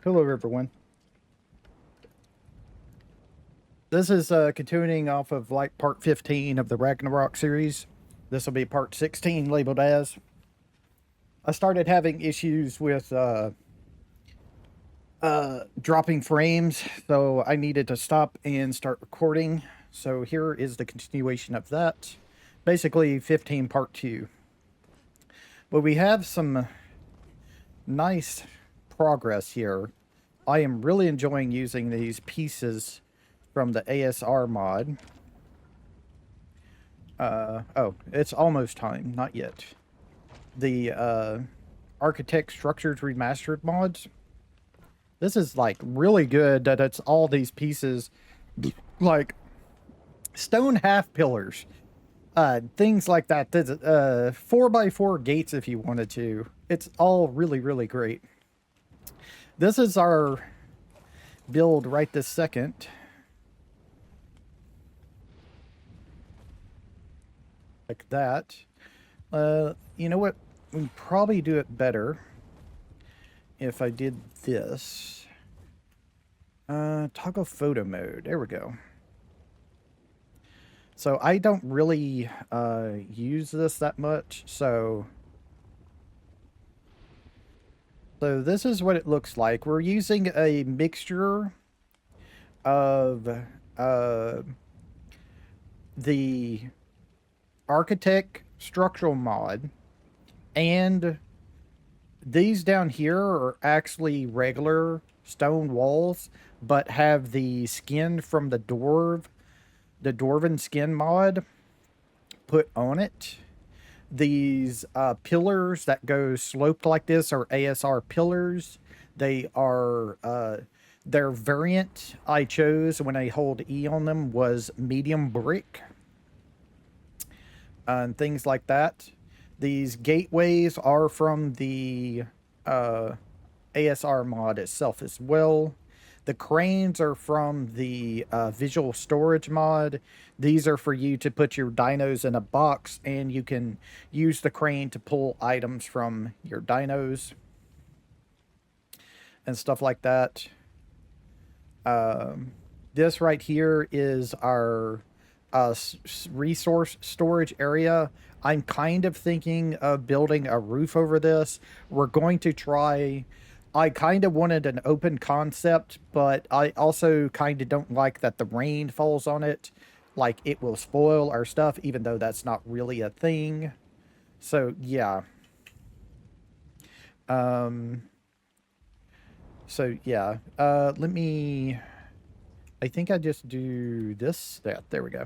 Hello, everyone. This is continuing off of like part 15 of the Ragnarok series. This will be part 16, labeled as. I started having issues with dropping frames, so I needed to stop and start recording. So here is the continuation of that. Basically, 15 part 2. But we have some nice progress here. I am really enjoying using these pieces from the ASR mod. Oh, it's almost time. Not yet. The Architect Structures Remastered mods. This is like really good that it's all these pieces, like stone half pillars, things like that. 4x4 gates if you wanted to. It's all really, really great. This is our build right this second. Like that. You know what? We probably do it better if I did this. Toggle photo mode. There we go. So I don't really use this that much, so this is what it looks like. We're using a mixture of the Architect structural mod, and these down here are actually regular stone walls, but have the skin from the Dwarven skin mod put on it. These pillars that go sloped like this are ASR pillars. They are their variant I chose when I hold E on them was medium brick. And things like that. These gateways are from the ASR mod itself as well. The cranes are from the visual storage mod. These are for you to put your dinos in a box, and you can use the crane to pull items from your dinos and stuff like that. This right here is our resource storage area. I'm kind of thinking of building a roof over this. We're going to try. I kind of wanted an open concept, but I also kind of don't like that the rain falls on it. Like, it will spoil our stuff, even though that's not really a thing. So, yeah. Let me... I think I just do this. There we go.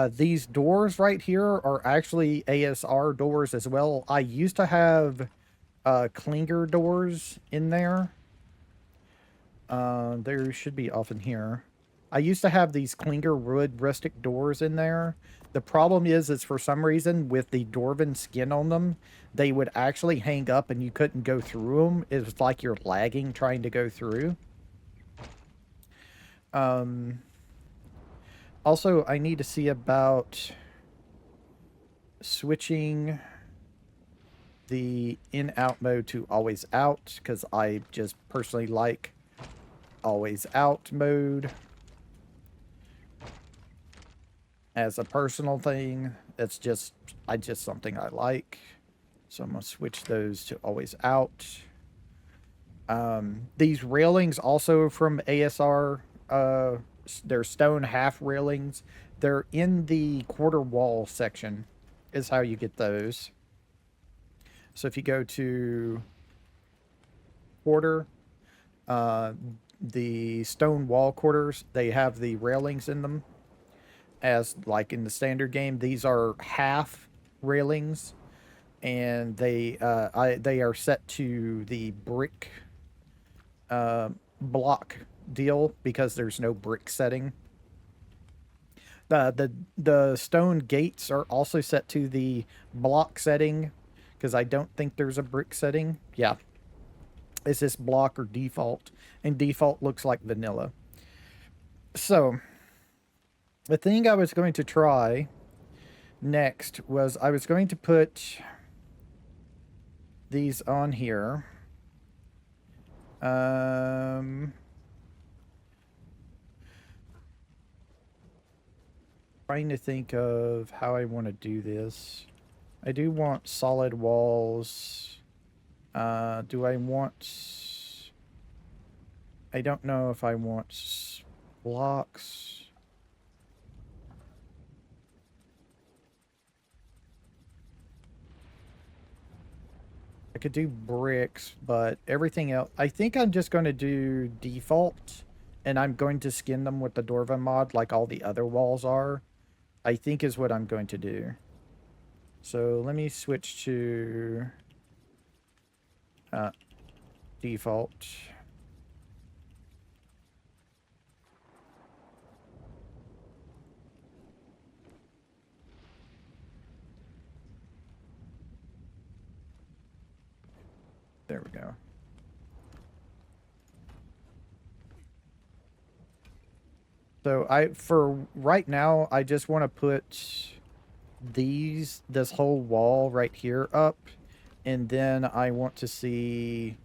These doors right here are actually ASR doors as well. I used to have clinger doors in there. There should be off in here. I used to have these clinger wood rustic doors in there. The problem is for some reason with the Dwarven skin on them, they would actually hang up and you couldn't go through them. It was like you're lagging trying to go through. Also, I need to see about switching the in-out mode to always out, because I just personally like always out mode as a personal thing. It's just something I like. So I'm going to switch those to always out. These railings also from ASR, they're stone half railings. They're in the quarter wall section is how you get those. So if you go to quarter, the stone wall quarters, they have the railings in them. As like in the standard game, these are half railings, and they are set to the brick block deal because there's no brick setting. The stone gates are also set to the block setting because I don't think there's a brick setting. Yeah, it's this block or default, and default looks like vanilla. So the thing I was going to try next was I was going to put these on here. Um, trying to think of how I want to do this. I do want solid walls. Do I want... I don't know if I want blocks. I could do bricks, but everything else... I think I'm just going to do default, and I'm going to skin them with the Dwarven mod like all the other walls are. I think is what I'm going to do. So let me switch to default. There we go. So for right now, I just want to put this whole wall right here up, and then I want to see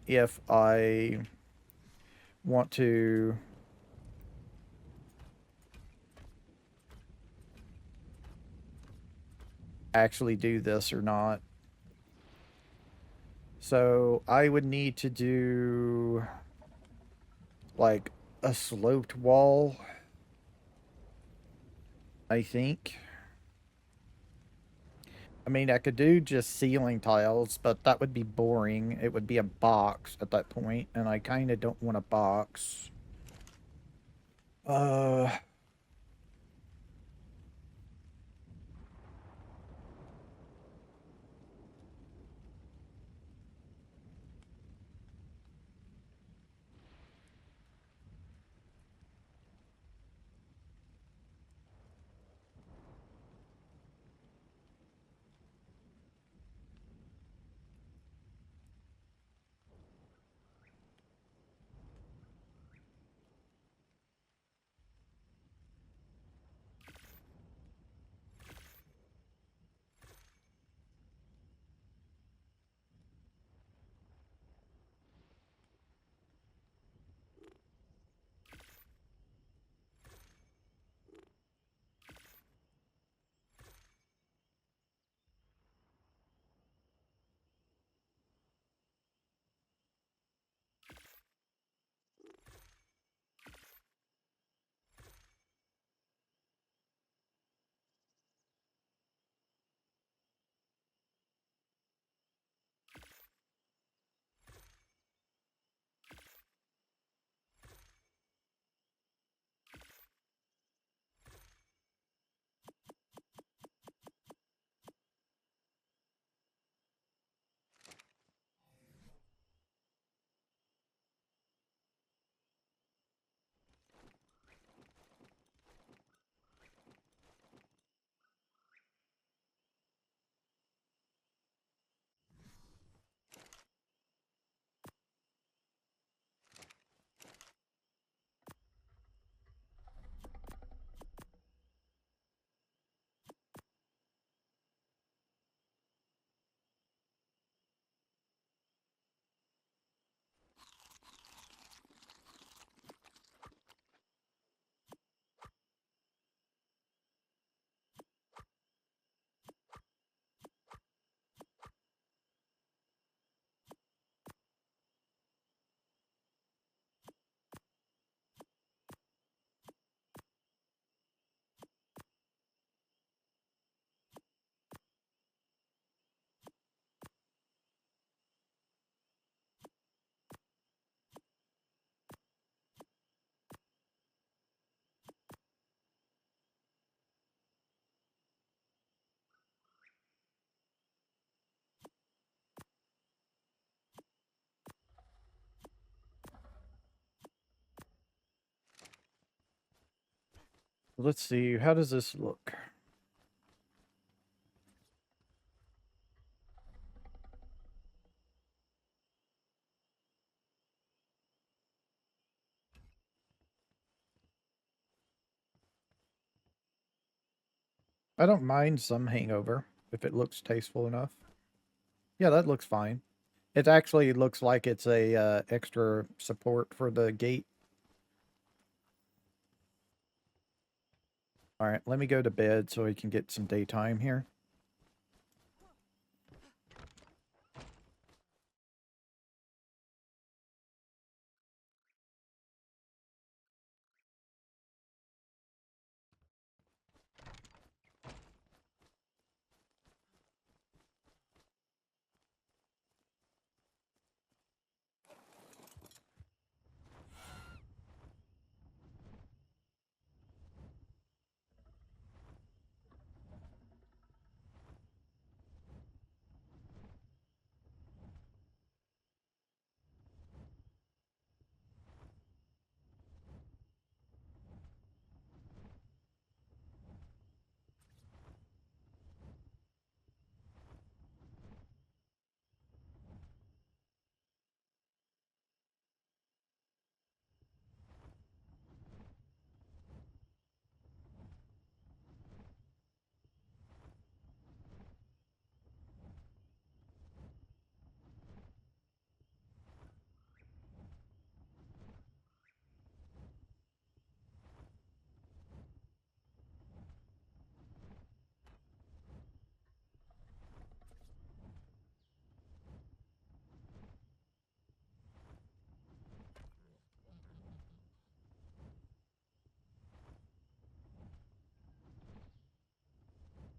if I want to actually do this or not. So I would need to do like a sloped wall, I think. I mean, I could do just ceiling tiles, but that would be boring. It would be a box at that point, and I kind of don't want a box. Uh, let's see. How does this look? I don't mind some hangover if it looks tasteful enough. Yeah, that looks fine. It actually looks like it's a extra support for the gate. All right, let me go to bed so we can get some daytime here.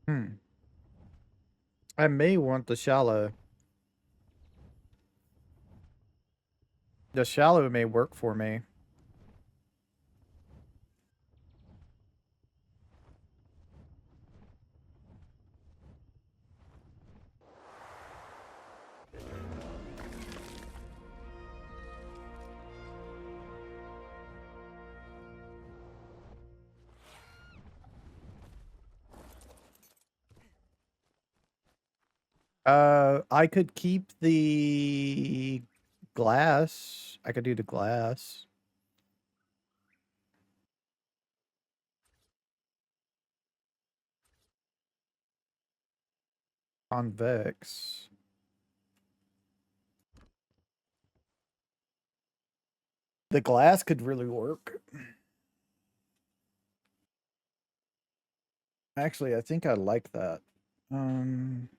Hmm. I may want the shallow. The shallow may work for me. I could keep the glass. I could do the glass. Convex. The glass could really work. Actually, I think I like that. Um,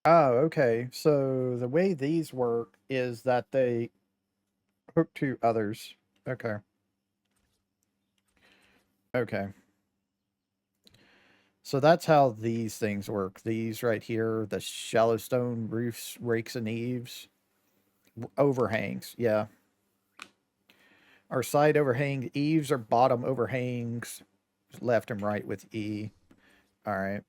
oh, okay. So the way these work is that they hook to others. Okay. Okay. So that's how these things work. These right here, the shallow stone roofs, rakes, and eaves, overhangs. Yeah. Our side overhang eaves are bottom overhangs, left and right with E. All right.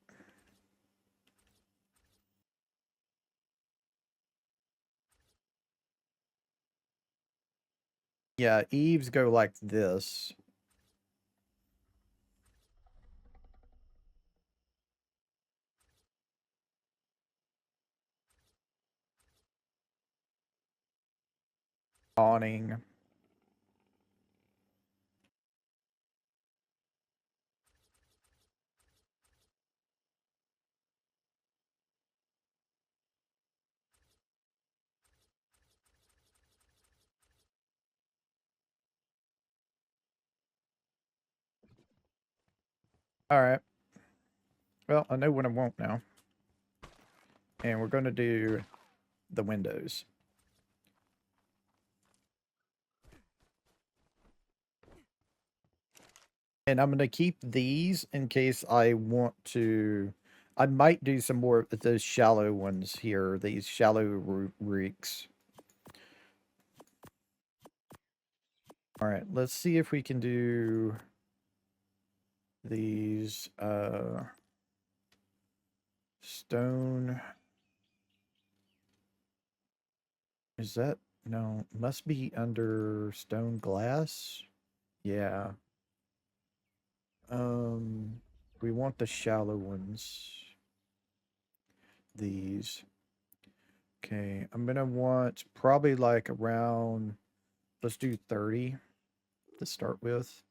Yeah, eaves go like this. Awning. All right. Well, I know what I want now. And we're going to do the windows. And I'm going to keep these in case I want to. I might do some more of those shallow ones here, these shallow reeks. All right, let's see if we can do these stone. Is that no, must be under stone glass? Yeah. Um we want the shallow ones. These. Okay, I'm gonna want probably like around, let's do 30. to start with.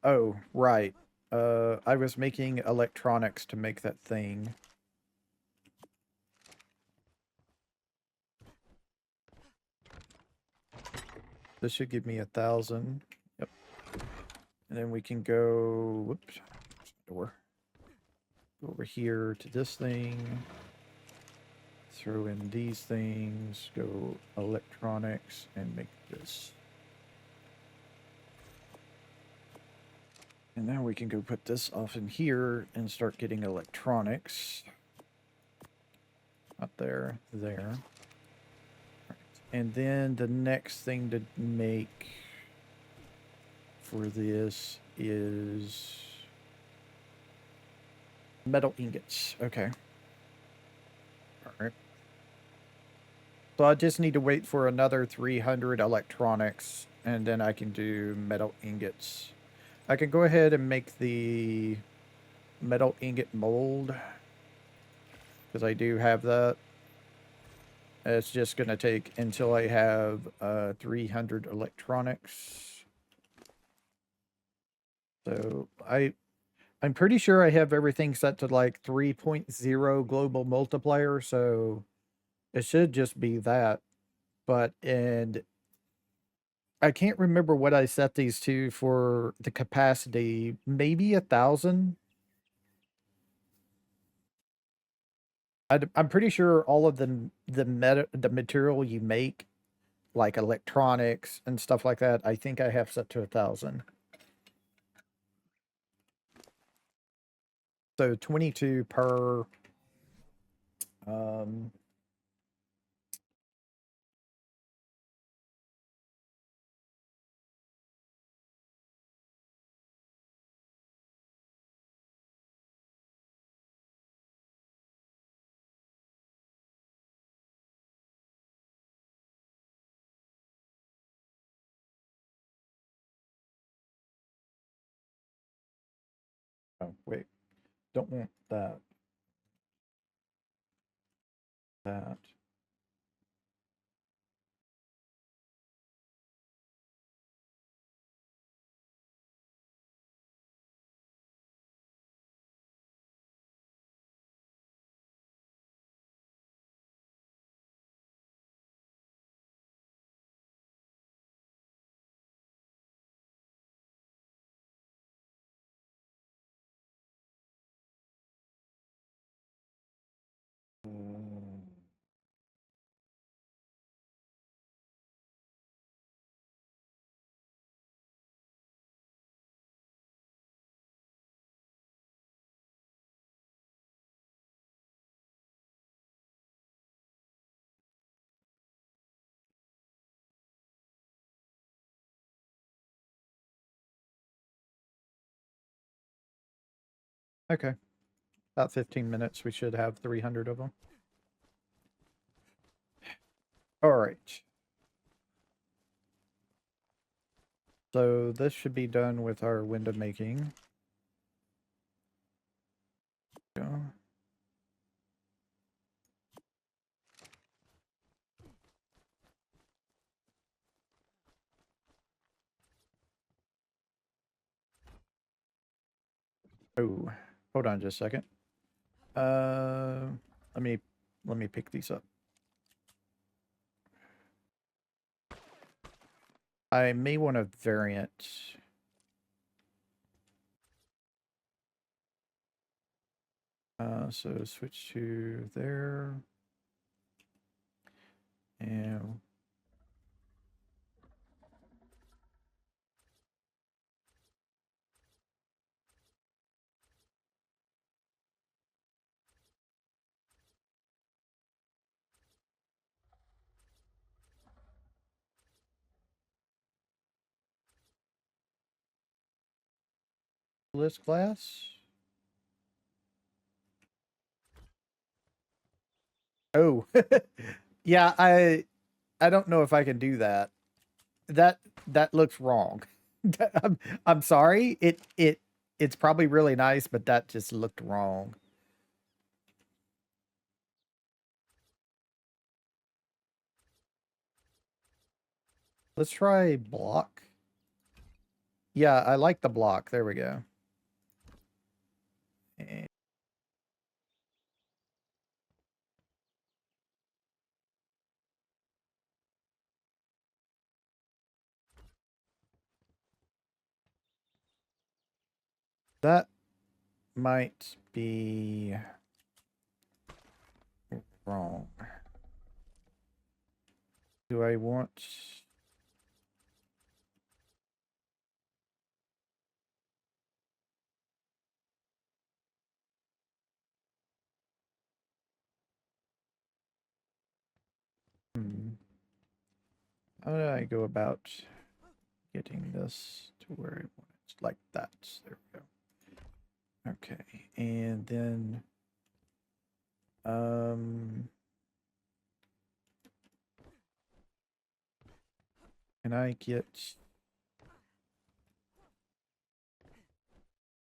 Oh, right. I was making electronics to make that thing. This should give me 1,000. Yep. And then we can go, whoops, door. Go over here to this thing. Throw in these things, go electronics, and make this. And now we can go put this off in here and start getting electronics. Up there, there. Right. And then the next thing to make for this is metal ingots. Okay. All right. So I just need to wait for another 300 electronics, and then I can do metal ingots. I can go ahead and make the metal ingot mold, because I do have that. It's just going to take until I have 300 electronics. So I'm pretty sure I have everything set to like 3.0 global multiplier, so it should just be that. But, and I can't remember what I set these to for the capacity. Maybe 1,000? I'm pretty sure all of the material you make, like electronics and stuff like that, I think I have set to 1,000. So 22 per. Um, oh wait, don't want that. That. Mm, okay, about 15 minutes. We should have 300 of them. All right. So this should be done with our window making. Go. Oh, hold on just a second. Uh, let me let me pick these up. I may want a variant. So switch to there. And this class. Oh, yeah. I don't know if I can do that. That that looks wrong. I'm sorry. It's probably really nice, but that just looked wrong. Let's try block. Yeah, I like the block. There we go. And that might be wrong. Do I want... Hmm. How do I go about getting this to where I want it? Like that. There we go. Okay. And then... can I get...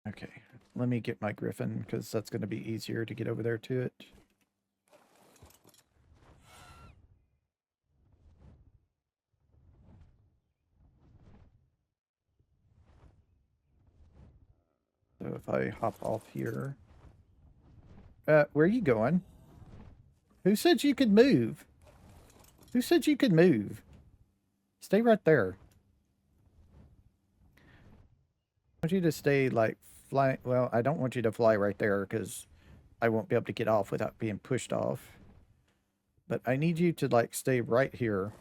Okay. Let me get my griffin, because that's going to be easier to get over there to it. So if I hop off here... where are you going? Who said you could move? Who said you could move? Stay right there. I want you to stay, like, fly... Well, I don't want you to fly right there, because I won't be able to get off without being pushed off. But I need you to, like, stay right here.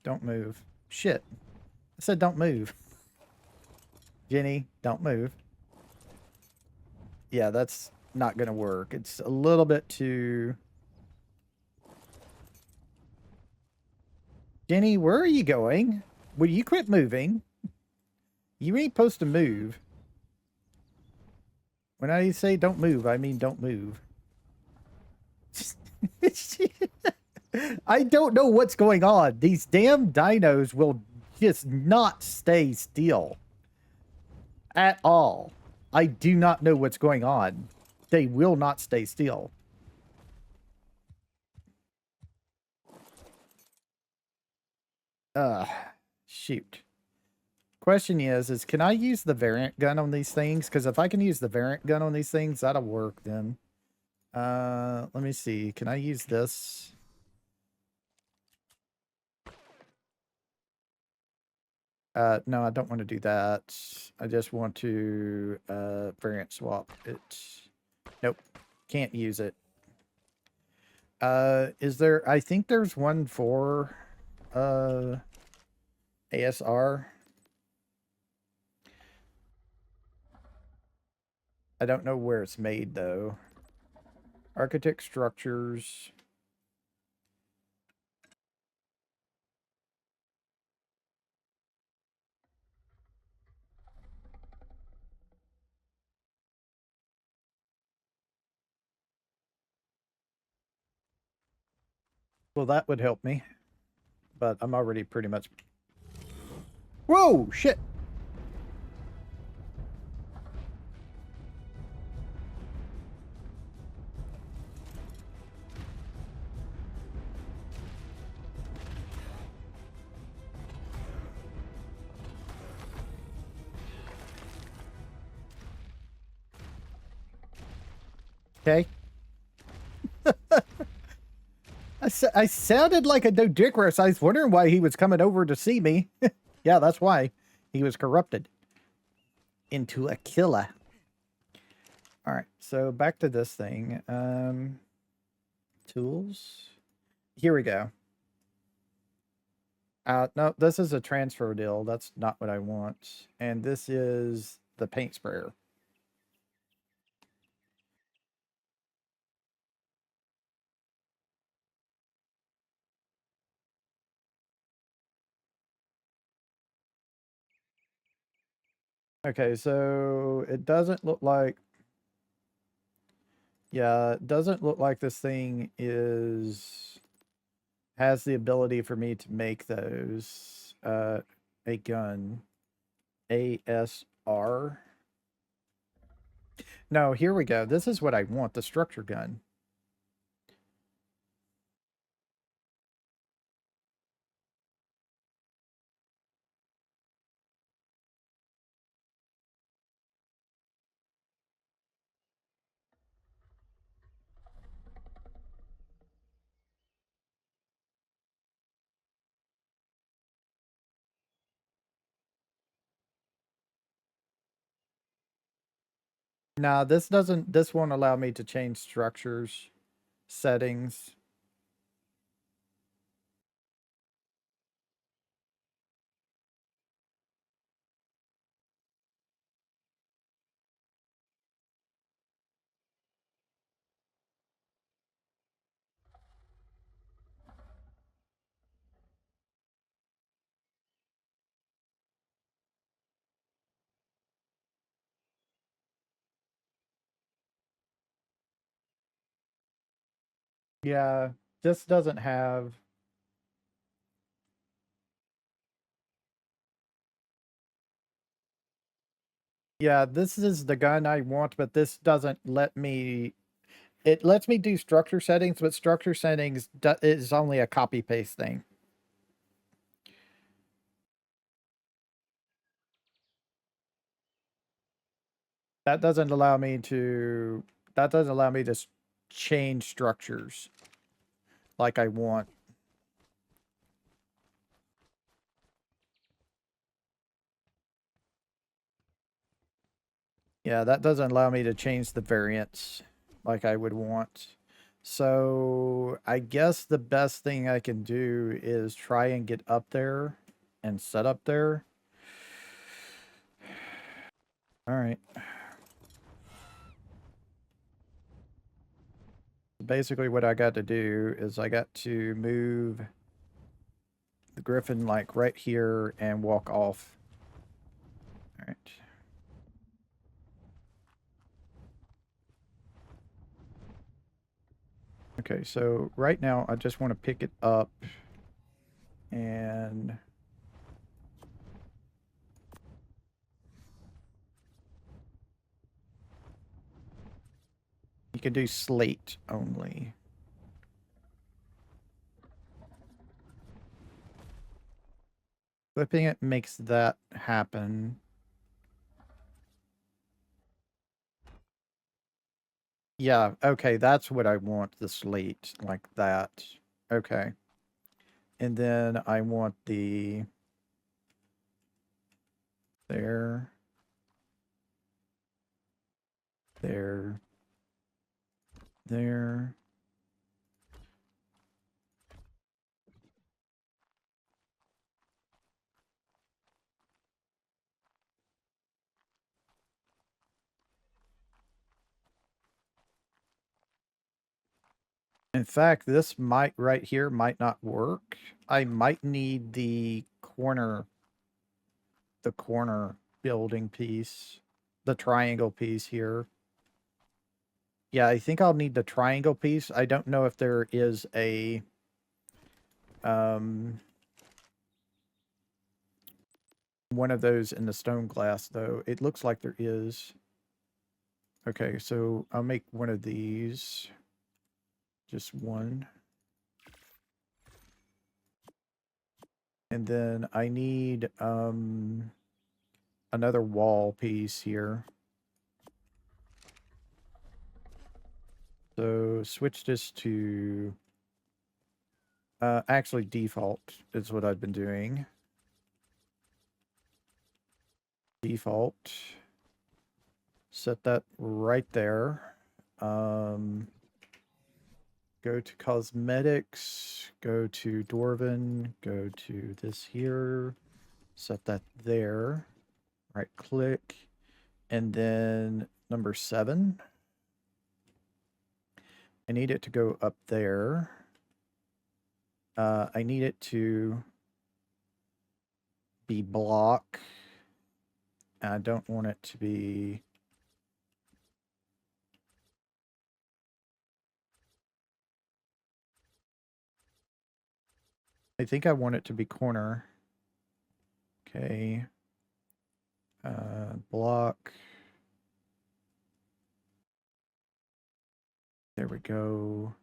Don't move. Shit. I said don't move. Jenny, don't move. Yeah, that's not going to work. It's a little bit too... Jenny, where are you going? Will you quit moving? You ain't supposed to move. When I say don't move, I mean don't move. I don't know what's going on. These damn dinos will just not stay still at all. I do not know what's going on. They will not stay still. Shoot. Question is can I use the variant gun on these things? Because if I can use the variant gun on these things, that'll work then. Let me see. Can I use this? No, I don't want to do that. I just want to variant swap it. Nope, can't use it. Is there? I think there's one for ASR. I don't know where it's made though. Architect structures. Well, that would help me, but I'm already pretty much... Whoa, shit. Okay. I sounded like a Dodicarus. I was wondering why he was coming over to see me. Yeah, that's why. He was corrupted into a killer. All right, so back to this thing. Tools. Here we go. No, this is a transfer deal. That's not what I want. And this is the paint sprayer. Okay, so it doesn't look like... Yeah, it doesn't look like this thing has the ability for me to make those a gun. ASR. No, here we go. This is what I want, the structure gun. Nah, this won't allow me to change structures, settings. Yeah, this doesn't have. Yeah, this is the gun I want, but this doesn't let me. It lets me do structure settings, but structure settings is only a copy paste thing. That doesn't allow me to. That doesn't allow me to change structures like I want. Yeah, that doesn't allow me to change the variants like I would want. So I guess the best thing I can do is try and get up there and set up there. All right. Basically, what I got to do is I got to move the griffin like right here and walk off. All right. Okay, so right now I just want to pick it up and you can do slate only. Flipping it makes that happen. Yeah, okay, that's what I want, the slate, like that. Okay. And then I want the there, there, there. In fact, this might right here might not work. I might need the corner building piece, the triangle piece here. Yeah, I think I'll need the triangle piece. I don't know if there is a um one of those in the stone glass though. It looks like there is. Okay, so I'll make one of these. Just one. And then I need another wall piece here. So switch this to actually default is what I've been doing. Default. Set that right there. Go to cosmetics, go to Dwarven, go to this here, set that there, right click, and then number 7. I need it to go up there. I need it to be block. I don't want it to be I think I want it to be corner. Okay. Block. There we go.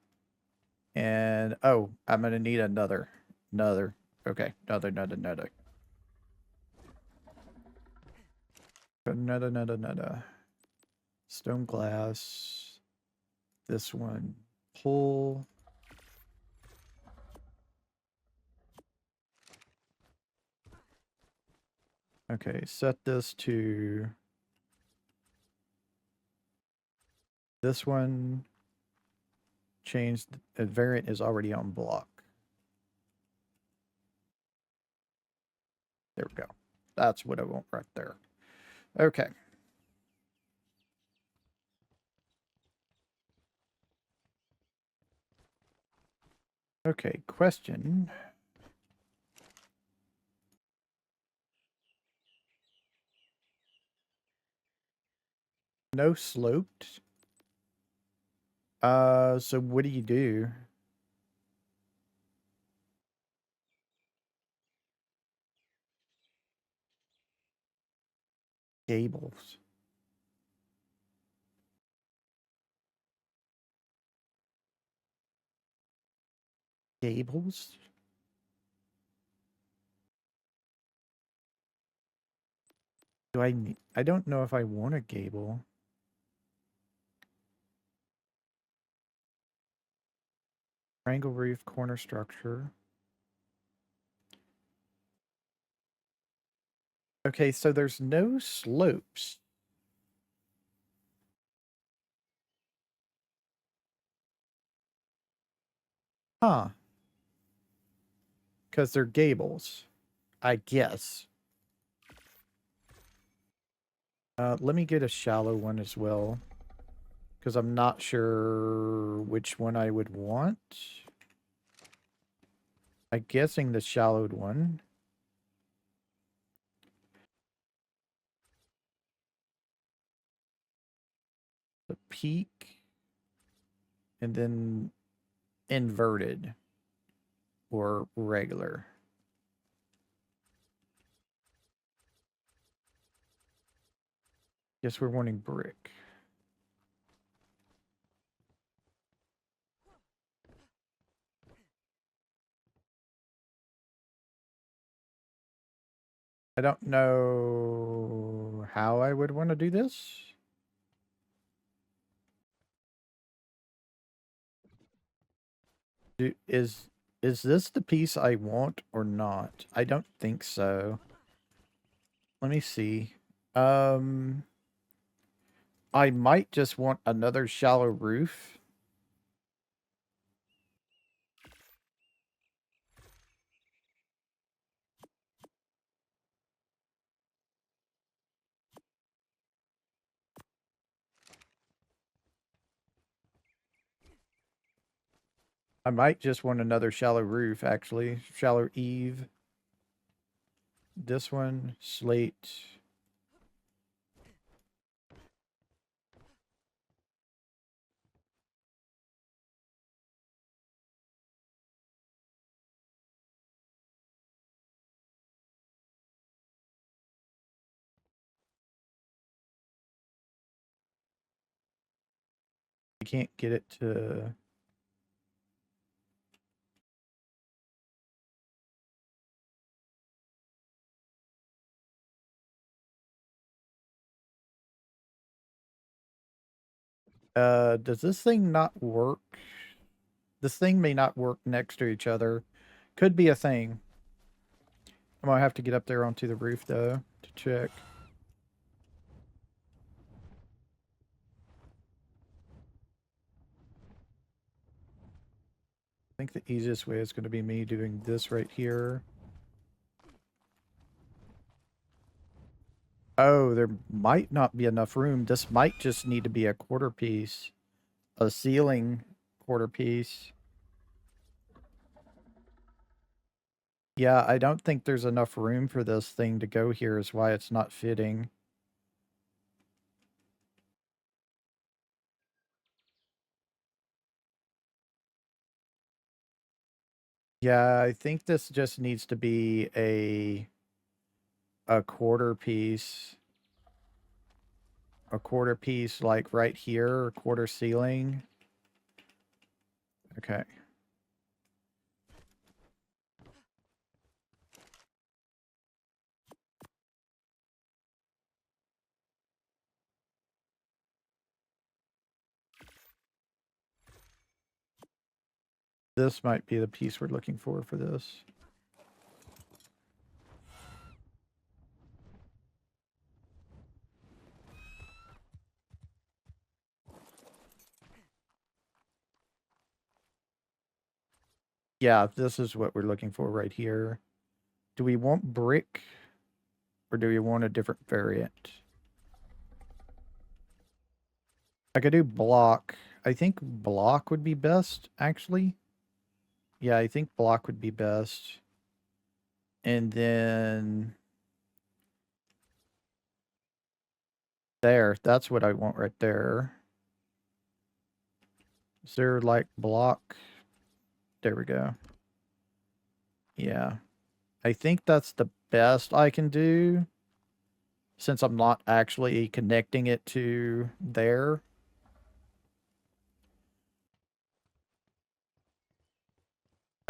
And, oh, I'm going to need another. Okay, another. Another. Stone glass. This one. Pull. Okay, set this to this one. Change the variant is already on block. There we go. That's what I want right there. Okay. Okay, question. No sloped. So what do you do? Gables. Gables? I don't know if I want a gable. Triangle roof, corner structure. Okay, so there's no slopes. Huh. Because they're gables, I guess. Let me get a shallow one as well. Because I'm not sure which one I would want. I'm guessing the shallowed one. The peak. And then inverted. Or regular. Guess we're wanting brick. I don't know how I would want to do this. Is this the piece I want or not? I don't think so. Let me see. Um, I might just want another shallow roof. I might just want another shallow roof, actually. Shallow eave. This one, slate. I can't get it to... does this thing not work? This thing may not work next to each other. Could be a thing. I'm gonna have to get up there onto the roof, though, to check. I think the easiest way is going to be me doing this right here. Oh, there might not be enough room. This might just need to be a quarter piece. A ceiling quarter piece. Yeah, I don't think there's enough room for this thing to go here is why it's not fitting. Yeah, I think this just needs to be a quarter piece. A quarter piece like right here, quarter ceiling. Okay. This might be the piece we're looking for this. Yeah, this is what we're looking for right here. Do we want brick or do we want a different variant? I could do block. I think block would be best, actually. Yeah, I think block would be best. And then there, that's what I want right there. Is there like block? There we go. Yeah. I think that's the best I can do since I'm not actually connecting it to there.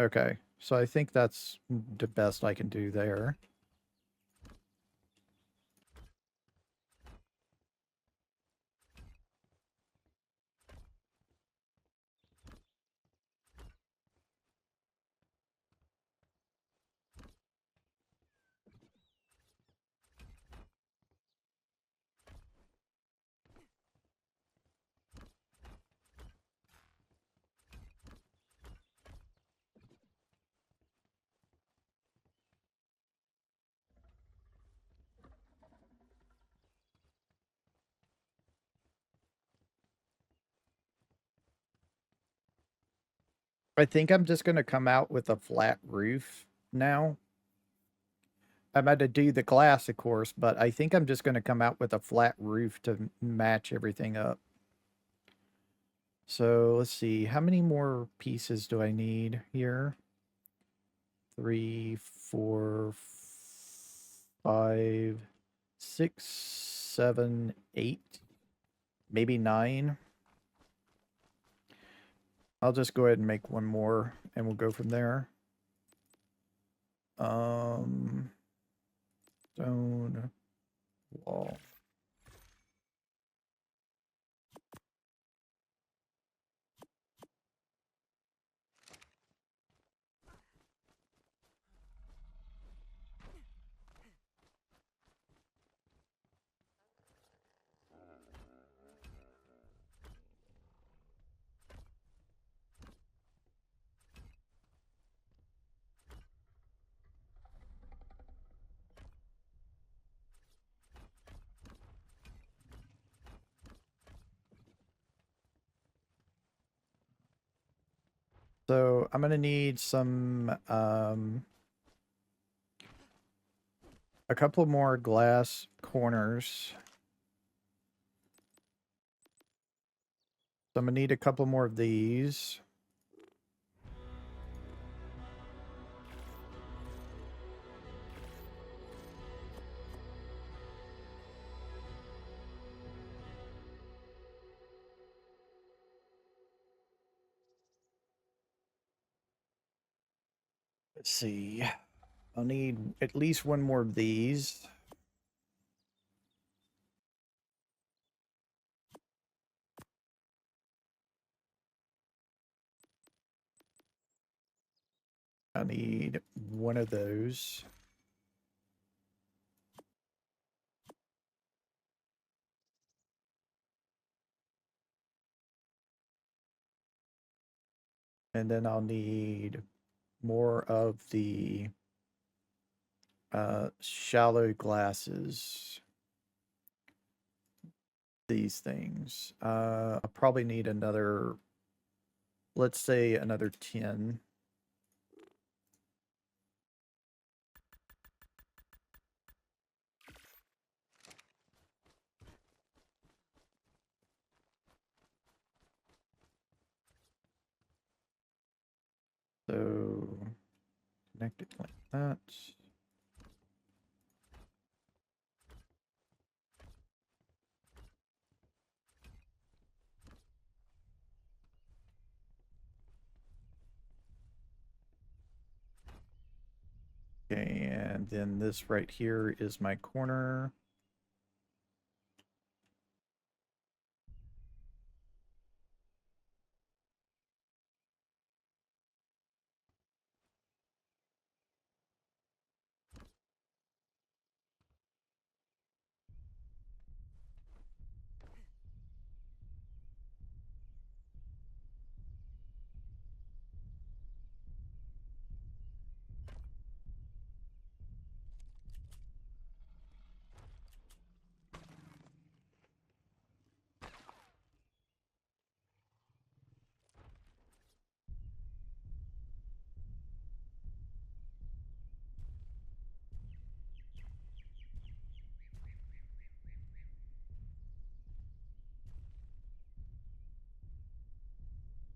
Okay. So I think that's the best I can do there. I think I'm just going to come out with a flat roof now. I'm going to do the glass, of course, but I think I'm just going to come out with a flat roof to match everything up. So let's see. How many more pieces do I need here? 3, 4, 5, 6, 7, 8, maybe 9. I'll just go ahead and make one more and we'll go from there. Stone wall. So I'm gonna need some a couple more glass corners. So I'm gonna need a couple more of these. Let's see. I'll need at least one more of these. I need one of those. And then I'll need more of the shallow glasses. These things. I'll probably need another, let's say another 10. So Connect it like that. Okay, and then this right here is my corner.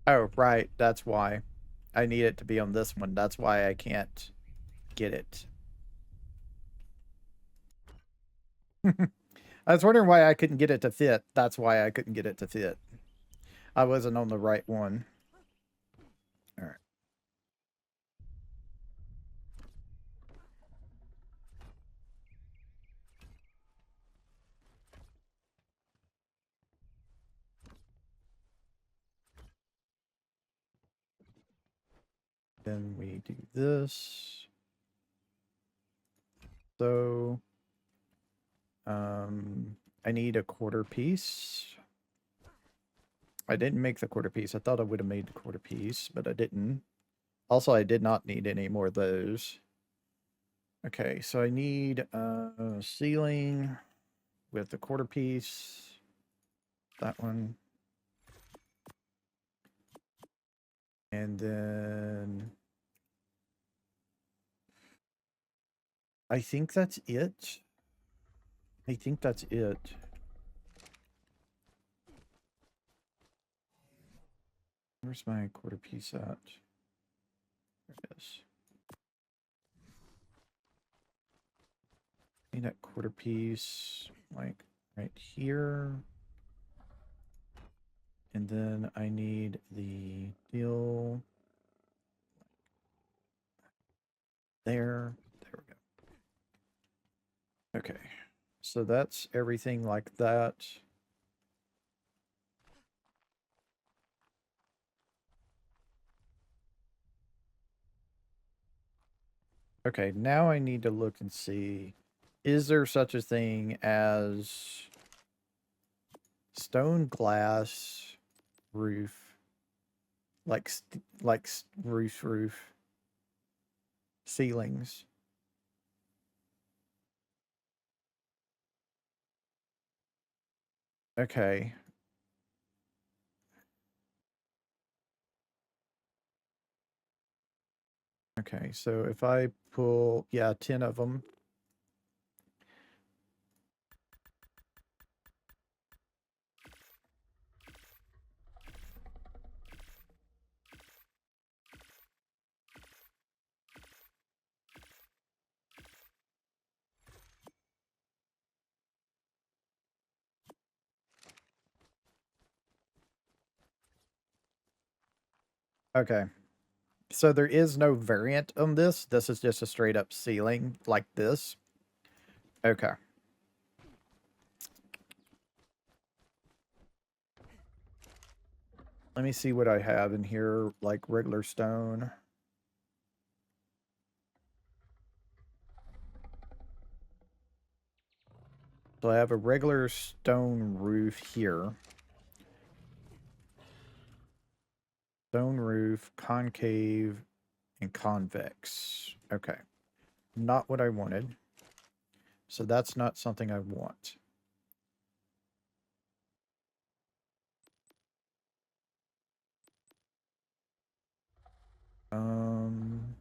Oh, right. That's why. I need it to be on this one. That's why I can't get it. I was wondering why I couldn't get it to fit. That's why I couldn't get it to fit. I wasn't on the right one. All right. Then we do this. So, I need a quarter piece. I didn't make the quarter piece. I thought I would have made the quarter piece, but I didn't. Also, I did not need any more of those. Okay, so I need a ceiling with the quarter piece. That one. And then I think that's it. I think that's it. Where's my quarter piece at? There it is. Need that quarter piece like right here. And then I need the deal there. There we go. Okay. So that's everything like that. Okay, now I need to look and see, is there such a thing as stone glass roof, like roof ceilings? Okay. Okay, so if I pull, yeah, 10 of them. Okay. So there is no variant on this. This is just a straight up ceiling like this. Okay. Let me see what I have in here, like regular stone. So I have a regular stone roof here. Stone roof, concave, and convex. Okay. Not what I wanted. So that's not something I want. Um...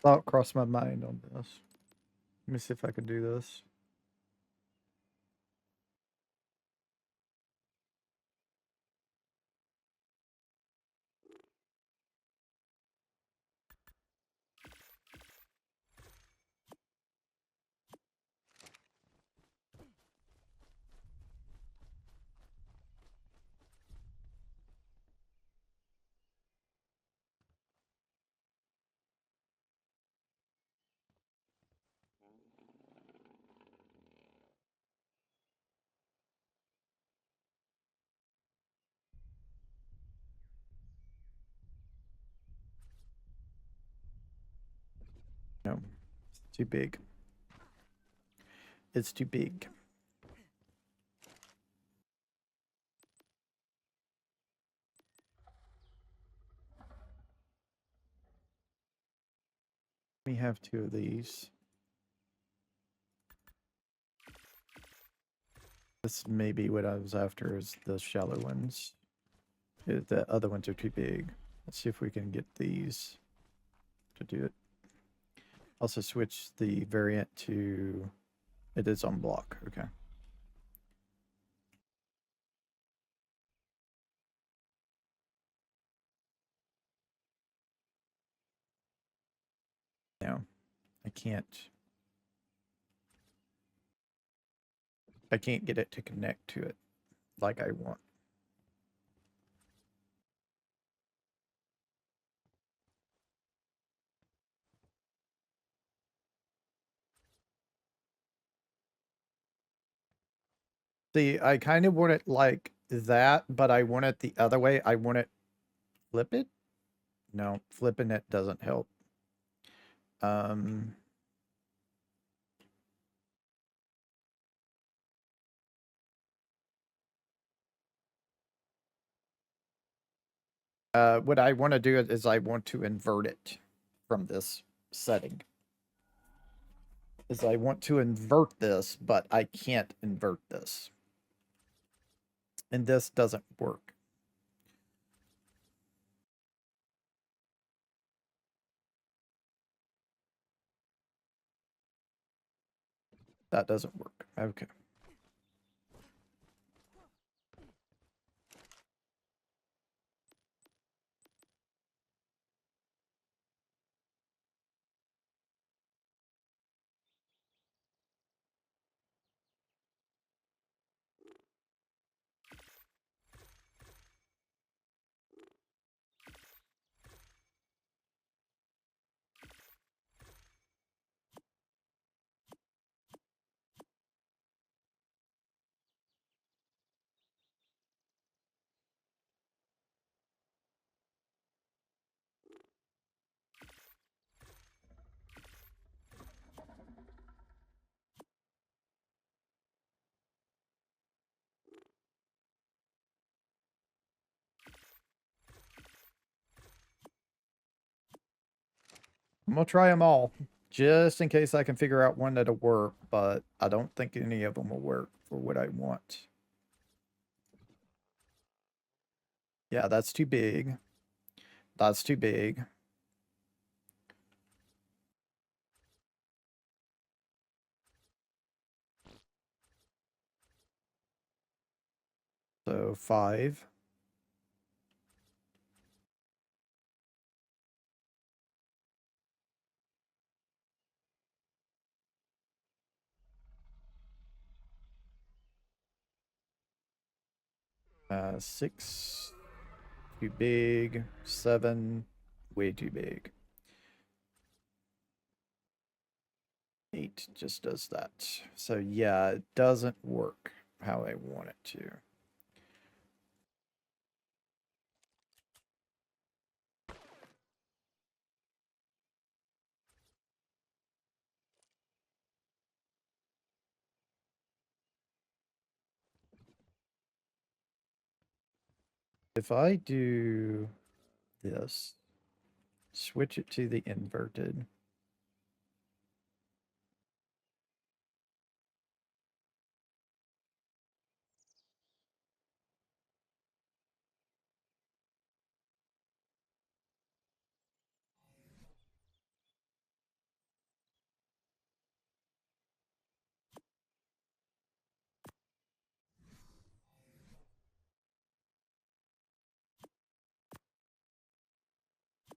Thought crossed my mind on this. Let me see if I can do this. No, it's too big. It's too big. We have two of these. This may be what I was after, is the shallow ones. The other ones are too big. Let's see if we can get these to do it. Also switch the variant to... It is on block. Okay. No, I can't. I can't get it to connect to it like I want. See, I kind of want it like that, but I want it the other way. I want it flip it. No, flipping it doesn't help. Um, what I want to do is I want to invert it from this setting. Is I want to invert this, but I can't invert this. And this doesn't work. That doesn't work. Okay. I'm gonna try them all, just in case I can figure out one that'll work, but I don't think any of them will work for what I want. Yeah, that's too big. That's too big. So 5. 6, too big. 7, way too big. 8 just does that. So yeah, it doesn't work how I want it to. If I do this, switch it to the inverted.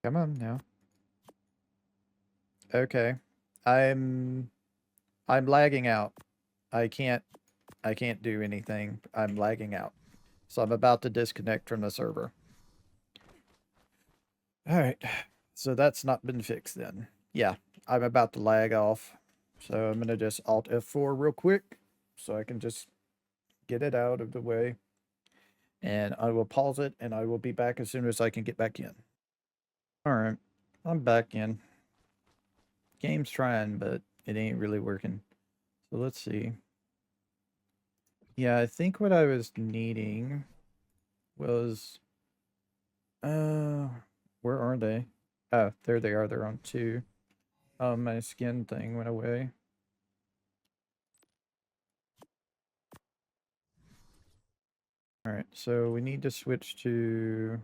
Come on now. Okay. I'm I'm lagging out. I can't I can't do anything. I'm lagging out. So I'm about to disconnect from the server. All right. So that's not been fixed then. Yeah, I'm about to lag off. So I'm going to just Alt F4 real quick so I can just get it out of the way. And I will pause it and I will be back as soon as I can get back in. All right. I'm back in. Game's trying, but it ain't really working. So let's see. Yeah, I think what I was needing was uh where are they? Oh, there they are. They're on two. My skin thing went away. All right, so we need to switch to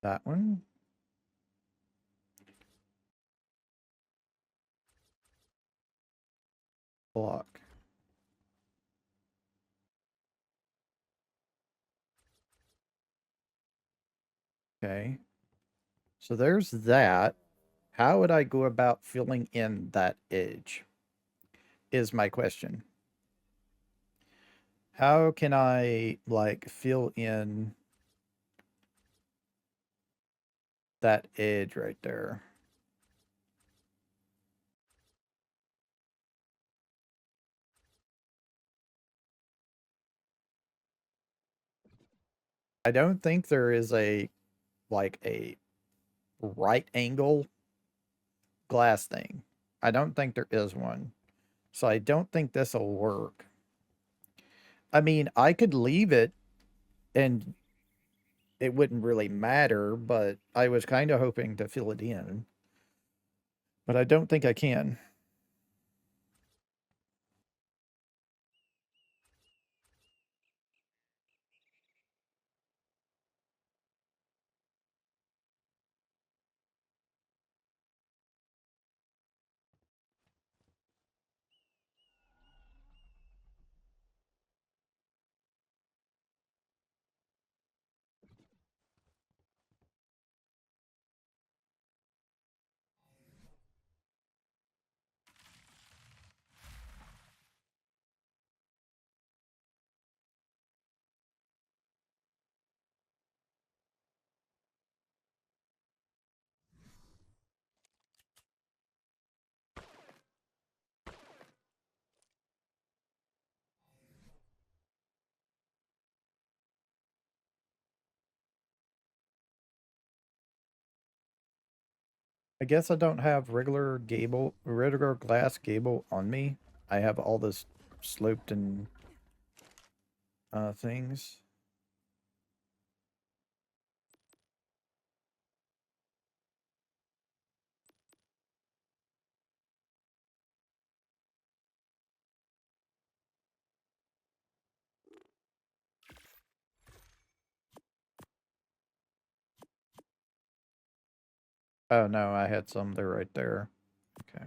that one. Block. Okay. So there's that. How would I go about filling in that edge? Is my question. How can I like fill in that edge right there? I don't think there is a like a right angle glass thing. I don't think there is one. So I don't think this will work. I mean, I could leave it and it wouldn't really matter, but I was kind of hoping to fill it in. But I don't think I can. I guess I don't have regular glass gable on me. I have all this sloped and things. Oh no, I had some there right there. Okay.